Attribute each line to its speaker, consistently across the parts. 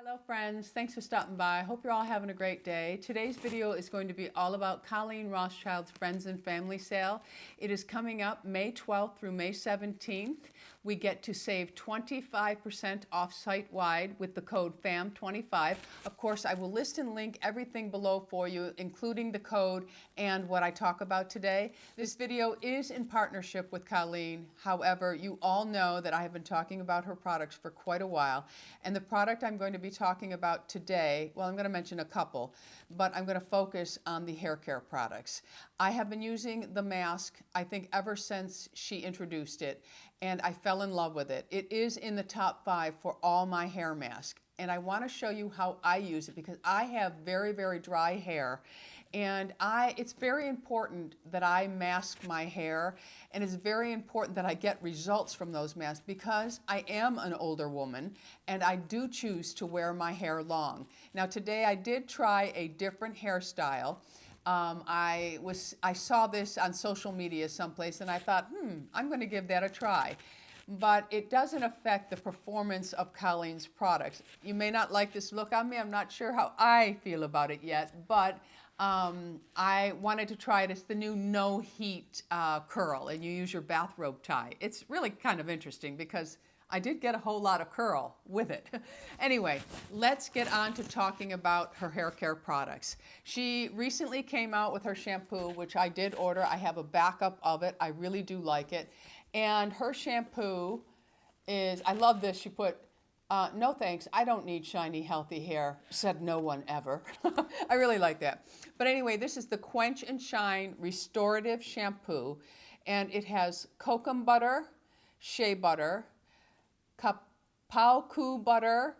Speaker 1: Hello friends, thanks for stopping by. I hope you're all having a great day. Today's video is going to be all about Colleen Rothschild's Friends and Family Sale. It is coming up May 12th through May 17th. We get to save 25% off site-wide with the code FAM25. Of course, I will list and link everything below for you, including the code and what I talk about today. This video is in partnership with Colleen. However, you all know that I have been talking about her products for quite a while. And the product I'm going to be talking about today, well, I'm going to mention a couple, but I'm going to focus on the hair care products. I have been using the Masque, I think, ever since she introduced it, and I fell in love with it. It is in the top 5 for all my hair masks, and I want to show you how I use it because I have very, very dry hair, and it's very important that I mask my hair, and it's very important that I get results from those masks because I am an older woman and I do choose to wear my hair long. Now today I did try a different hairstyle. I saw this on social media someplace and I thought, I'm going to give that a try. But it doesn't affect the performance of Colleen's products. You may not like this look on me. I'm not sure how I feel about it yet, but I wanted to try it. It's the new no heat curl, and you use your bathrobe tie. It's really kind of interesting because I did get a whole lot of curl with it. Anyway, let's get on to talking about her hair care products. She recently came out with her shampoo, which I did order. I have a backup of it. I really do like it. And her shampoo is, I love this. She put, no thanks, I don't need shiny, healthy hair, said no one ever. I really like that. But anyway, this is the Quench and Shine Restorative Shampoo, and it has kokum butter, shea butter, kapauku butter,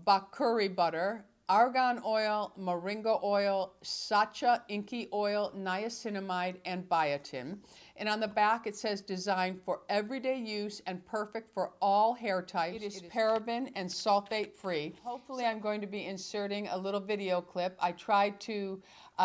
Speaker 1: bakuri butter, argan oil, moringa oil, sacha inky oil, niacinamide, and biotin. And on the back it says designed for everyday use and perfect for all hair types. It is paraben and sulfate free. Hopefully I'm going to be inserting a little video clip. I tried to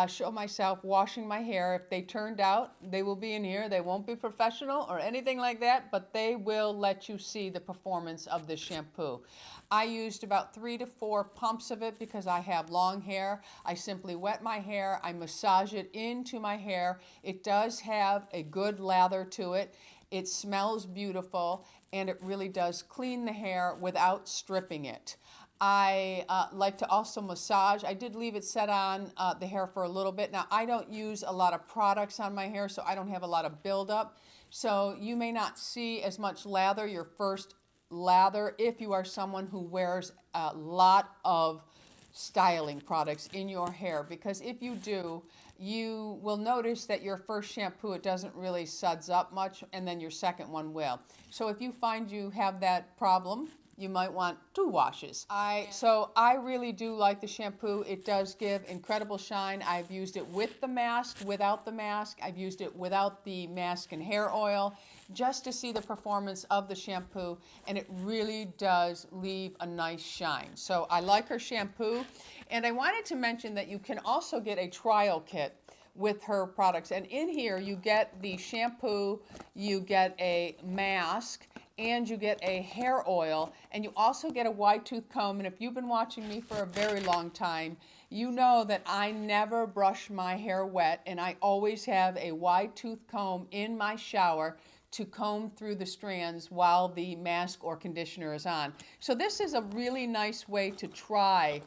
Speaker 1: show myself washing my hair. If they turned out, they will be in here. They won't be professional or anything like that, but they will let you see the performance of this shampoo. I used about 3 to 4 pumps of it because I have long hair. I simply wet my hair, I massage it into my hair. It does have a good lather to it. It smells beautiful, and it really does clean the hair without stripping it. I like to also massage. I did leave it set on the hair for a little bit. Now, I don't use a lot of products on my hair, so I don't have a lot of buildup. So you may not see as much lather your first lather if you are someone who wears a lot of styling products in your hair, because if you do, you will notice that your first shampoo, it doesn't really suds up much, and then your second one will. So if you find you have that problem, you might want 2 washes. So I really do like the shampoo. It does give incredible shine. I've used it with the mask, without the mask. I've used it without the mask and hair oil just to see the performance of the shampoo, and it really does leave a nice shine. So I like her shampoo, and I wanted to mention that you can also get a trial kit with her products, and in here you get the shampoo, you get a mask, and you get a hair oil, and you also get a wide tooth comb. And if you've been watching me for a very long time, you know that I never brush my hair wet, and I always have a wide tooth comb in my shower to comb through the strands while the mask or conditioner is on. So this is a really nice way to try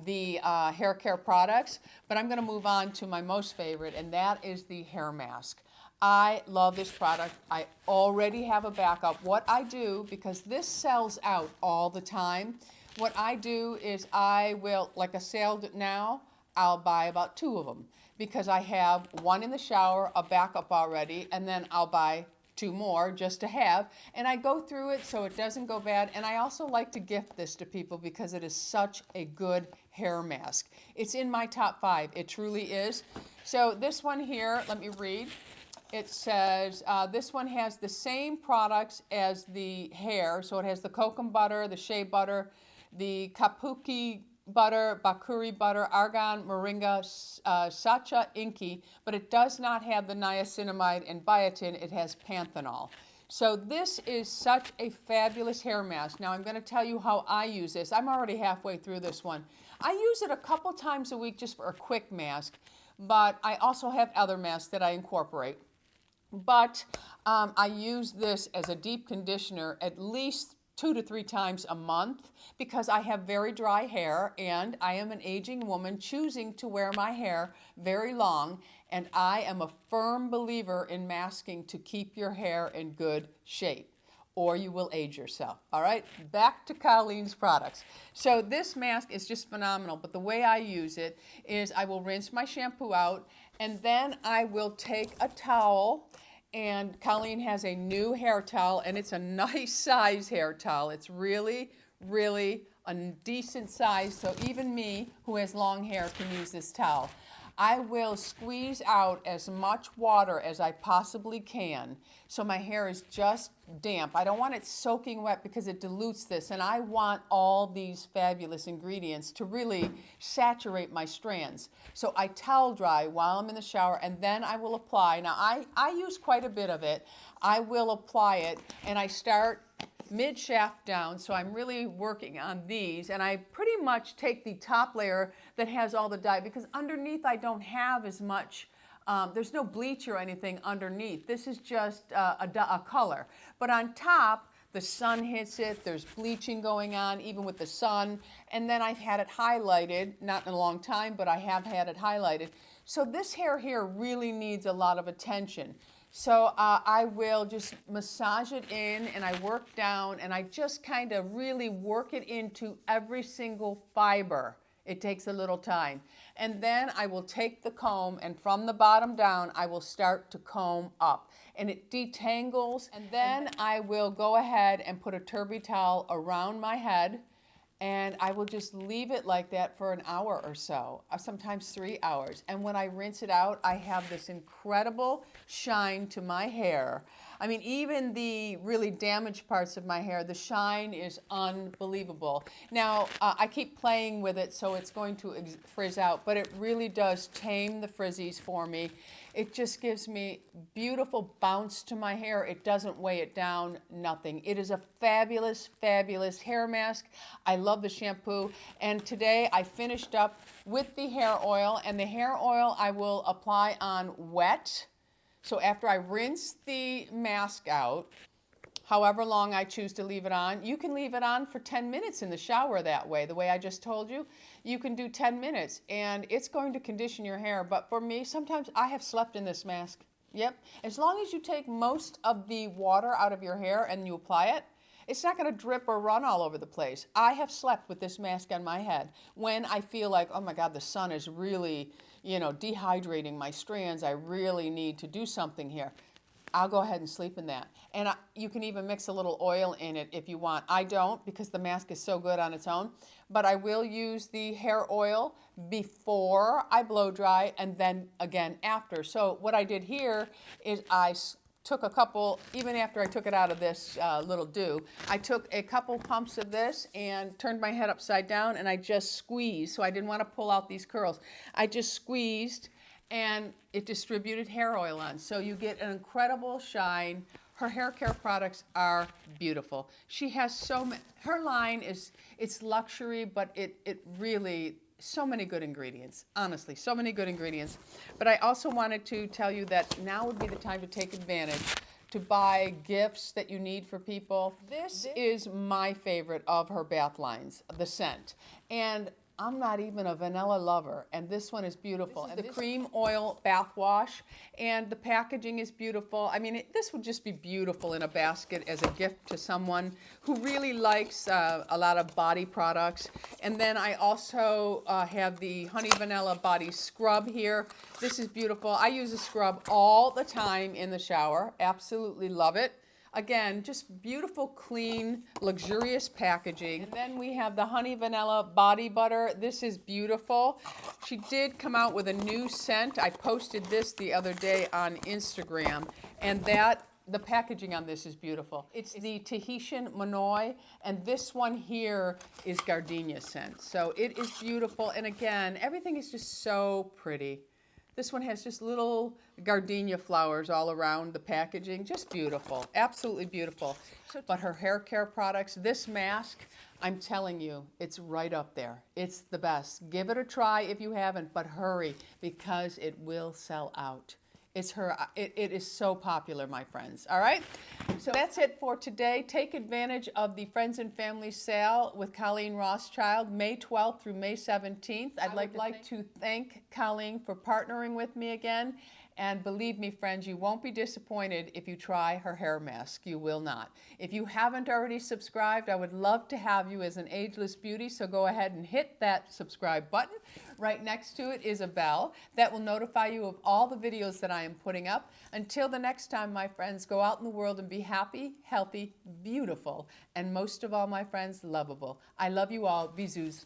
Speaker 1: the hair care products, but I'm going to move on to my most favorite, and that is the hair mask. I love this product. I already have a backup. What I do, because this sells out all the time, what I do is I will, like a sale now, I'll buy about 2 of them because I have one in the shower, a backup already, and then I'll buy 2 more just to have, and I go through it so it doesn't go bad. And I also like to gift this to people because it is such a good hair mask. It's in my top 5. It truly is. So this one here, let me read. It says this one has the same products as the hair. So it has the kokum butter, the shea butter, the kapuki butter, bakuri butter, argan, moringa, sacha inky, but it does not have the niacinamide and biotin. It has panthenol. So this is such a fabulous hair mask. Now I'm going to tell you how I use this. I'm already halfway through this one. I use it a couple times a week just for a quick mask, but I also have other masks that I incorporate. But I use this as a deep conditioner at least 2 to 3 times a month because I have very dry hair and I am an aging woman choosing to wear my hair very long, and I am a firm believer in masking to keep your hair in good shape or you will age yourself. All right, back to Colleen's products. So this mask is just phenomenal, but the way I use it is I will rinse my shampoo out and then I will take a towel, and Colleen has a new hair towel, and it's a nice size hair towel. It's really, really a decent size, so even me, who has long hair, can use this towel. I will squeeze out as much water as I possibly can so my hair is just damp. I don't want it soaking wet because it dilutes this, and I want all these fabulous ingredients to really saturate my strands. So I towel dry while I'm in the shower, and then I will apply. Now I use quite a bit of it. I will apply it, and I start mid-shaft down, so I'm really working on these, and I pretty much take the top layer that has all the dye because underneath I don't have as much, there's no bleach or anything underneath. This is just a color. But on top, the sun hits it, there's bleaching going on even with the sun, and then I've had it highlighted, not in a long time, but I have had it highlighted. So this hair here really needs a lot of attention. So I will just massage it in, and I work down, and I just kind of really work it into every single fiber. It takes a little time. And then I will take the comb, and from the bottom down, I will start to comb up. And it detangles, and then I will go ahead and put a turby towel around my head, and I will just leave it like that for an hour or so, sometimes 3 hours. And when I rinse it out, I have this incredible shine to my hair. I mean, even the really damaged parts of my hair, the shine is unbelievable. Now, I keep playing with it, so it's going to frizz out, but it really does tame the frizzies for me. It just gives me beautiful bounce to my hair. It doesn't weigh it down, nothing. It is a fabulous, fabulous hair mask. I love the shampoo. And today I finished up with the hair oil, and the hair oil I will apply on wet. So after I rinse the mask out, however long I choose to leave it on, you can leave it on for 10 minutes in the shower that way, the way I just told you. You can do 10 minutes, and it's going to condition your hair. But for me, sometimes I have slept in this mask. Yep. As long as you take most of the water out of your hair and you apply it, it's not going to drip or run all over the place. I have slept with this mask on my head when I feel like, oh my God, the sun is really, dehydrating my strands. I really need to do something here. I'll go ahead and sleep in that. And you can even mix a little oil in it if you want. I don't, because the mask is so good on its own. But I will use the hair oil before I blow dry and then again after. So what I did here is I took a couple, even after I took it out of this little dew, I took a couple pumps of this and turned my head upside down, and I just squeezed. So I didn't want to pull out these curls. I just squeezed, and it distributed hair oil on. So you get an incredible shine. Her hair care products are beautiful. She has so many, her line it's luxury, but it really, so many good ingredients, honestly, so many good ingredients. But I also wanted to tell you that now would be the time to take advantage to buy gifts that you need for people. This is my favorite of her bath lines, the scent. And I'm not even a vanilla lover, and this one is beautiful. And the cream oil bath wash, and the packaging is beautiful. I mean, this would just be beautiful in a basket as a gift to someone who really likes a lot of body products. And then I also have the Honey Vanilla Body Scrub here. This is beautiful. I use a scrub all the time in the shower. Absolutely love it. Again, just beautiful, clean, luxurious packaging. And then we have the Honey Vanilla Body Butter. This is beautiful. She did come out with a new scent. I posted this the other day on Instagram, and the packaging on this is beautiful. It's the Tahitian Manoi, and this one here is gardenia scent. So it is beautiful, and again, everything is just so pretty. This one has just little gardenia flowers all around the packaging. Just beautiful. Absolutely beautiful. But her hair care products, this mask, I'm telling you, it's right up there. It's the best. Give it a try if you haven't, but hurry because it will sell out. It is so popular, my friends. All right? So that's it for today. Take advantage of the Friends and Family sale with Colleen Rothschild, May 12th through May 17th. I'd like to thank Colleen for partnering with me again. And believe me, friends, you won't be disappointed if you try her hair mask. You will not. If you haven't already subscribed, I would love to have you as an ageless beauty, so go ahead and hit that subscribe button. Right next to it is a bell that will notify you of all the videos that I am putting up. Until the next time, my friends, go out in the world and be happy, healthy, beautiful, and most of all, my friends, lovable. I love you all. Bisous.